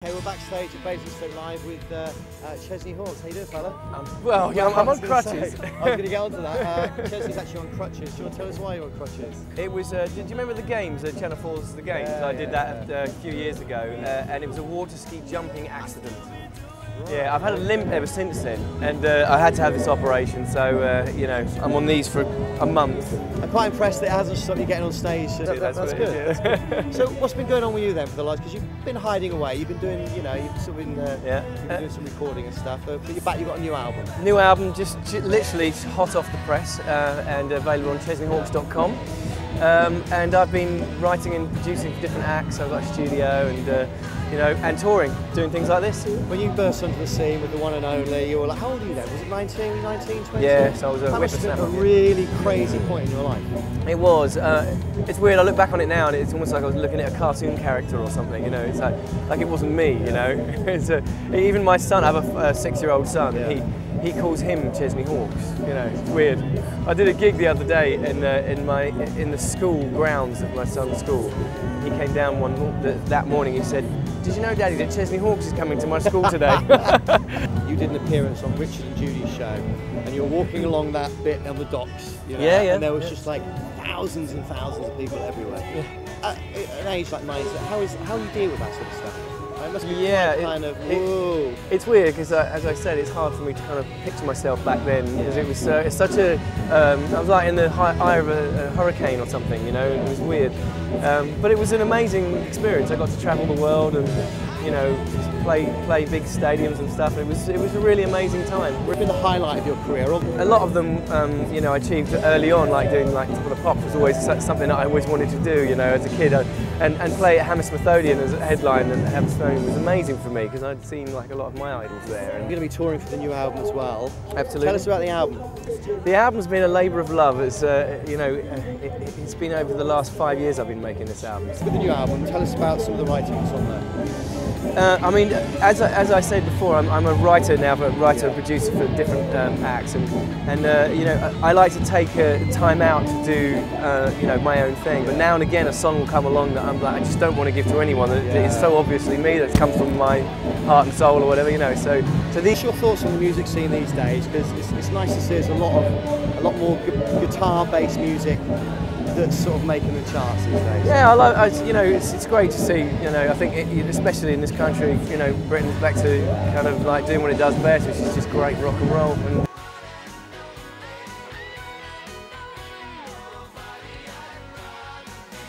Okay, we're backstage at Basingstoke Live with Chesney Hawkes. How you doing, fella? Well, yeah, I'm on crutches. I was going to get onto that. Chesney's actually on crutches. Do you want to tell us why you're on crutches? It was, did you remember the games, Channel 4's The Games? I did that a few years ago, and it was a water ski jumping accident. Right. Yeah, I've had a limp ever since then, and I had to have this operation, so, you know, I'm on these for a month. I'm quite impressed that it hasn't stopped you getting on stage. That's good. That's good. So what's been going on with you then for the last, because you've been hiding away, you've been doing, you know, you've sort of been you've been doing some recording and stuff, but you're back, you've got a new album. New album, just literally hot off the press, and available on ChesneyHawkes.com. And I've been writing and producing for different acts. I've got a studio and you know, and touring, doing things like this. When you burst onto the scene with the one and only, you were like, how old are you then? Was it 19, 20? Yeah, so I was a That must have been a really crazy point in your life. It was. It's weird, I look back on it now and it's almost like I was looking at a cartoon character or something, you know. It's like it wasn't me, you know. It's even my son, I have a 6-year-old son, yeah. He calls him Chesney Hawkes, you know, it's weird. I did a gig the other day in the school grounds of my son's school. He came down that morning, he said, "Did you know, Daddy, that Chesney Hawkes is coming to my school today?" You did an appearance on Richard and Judy's show, and you were walking along that bit on the docks, you know, yeah, and there was just like thousands and thousands of people everywhere. Yeah. At an age like mine, how do you deal with that sort of stuff? It must be kind of, whoa. It's weird because, as I said, it's hard for me to kind of picture myself back then because it was it's such a. I was like in the eye of a hurricane or something, you know. It was weird, but it was an amazing experience. I got to travel the world and, you know, play big stadiums and stuff. It was a really amazing time. What's been the highlight of your career? A lot of them, you know, I achieved early on, like doing like Top of the Pops was always something that I always wanted to do, you know, as a kid. And play at Hammersmith Odeon as a headline and Hammersmith Odeon was amazing for me because I'd seen like a lot of my idols there. You're going to be touring for the new album as well. Absolutely. Tell us about the album. The album's been a labour of love. It's you know, it's been over the last 5 years I've been making this album. With the new album, tell us about some of the writings on there. I mean, as I said before, I'm a writer now, a writer and producer for different acts, and you know, I like to take time out to do you know, my own thing. But now and again, a song will come along that I'm like, I just don't want to give to anyone. It's so obviously me, that comes from my heart and soul or whatever, you know. So these. What's your thoughts on the music scene these days? Because it's nice to see there's a lot more guitar-based music that's sort of making the charts these days. Yeah, you know, it's great to see. You know, I think especially in this country, you know, Britain's back to kind of like doing what it does best, which is just great rock and roll. And